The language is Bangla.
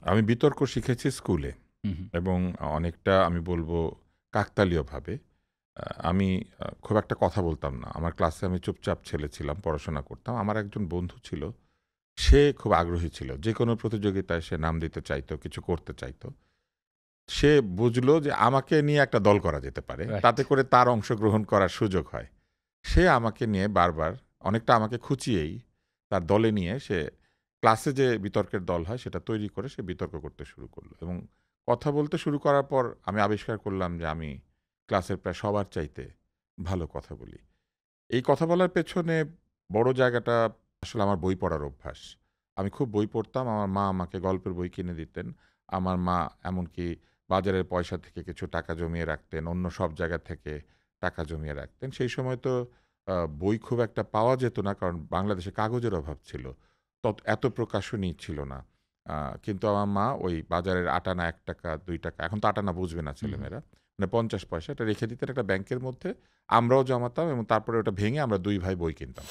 আমি বিতর্ক শিখেছি স্কুলে হু, হু। এবং অনেকটা আমি বলবো কাকতালীয়ভাবে। আমি খুব একটা কথা বলতাম না। আমার ক্লাসে আমি চুপচাপ ছেলে ছিলাম, পড়াশোনা করতাম। আমার একজন বন্ধু ছিল, সে খুব আগ্রহী ছিল। যেকোনো প্রতিযোগিতায় সে নাম দিতে চাইতো, কিছু করতে চাইতো। সে বুঝলো যে আমাকে নিয়ে একটা দল করা যেতে পারে। রাইট। তাতে করে তার অংশগ্রহণ করার সুযোগ হয়। সে আমাকে নিয়ে বারবার অনেকটা আমাকে খুঁচিয়েই তার দলে নিয়ে সে ক্লাসে যে বিতর্কের দল হয় সেটা তৈরি করে সে বিতর্ক করতে শুরু করলো এবং কথা বলতে শুরু করার পর আমি আবিষ্কার করলাম যে আমি ক্লাসের প্রায় সবার চাইতে ভালো কথা বলি। এই কথা বলার পেছনে বড় জায়গাটা আসলে আমার বই পড়ার অভ্যাস। আমি খুব বই পড়তাম। আমার মা আমাকে গল্পের বই কিনে দিতেন। আমার মা এমনকি বাজারের পয়সা থেকে কিছু টাকা জমিয়ে রাখতেন। অন্য সব জায়গা থেকে টাকা জমিয়ে রাখতেন। সেই সময় তো বই খুব একটা পাওয়া যেত না। কারণ বাংলাদেশে কাগজের অভাব ছিল। এত প্রকাশনী ছিল না। আ কিন্তু আমার মা ওই বাজারের আটানা ৳১, ৳২, এখন তো আটানা বুঝবে না হু, হু। ছেলেমেয়েরা। মানে ৫০ পয়সা এটা রেখে দিতেন একটা ব্যাংকের মধ্যে। আমরাও জমাতাম এবং তারপরে ওটা ভেঙে আমরা ২ ভাই বই কিনতাম।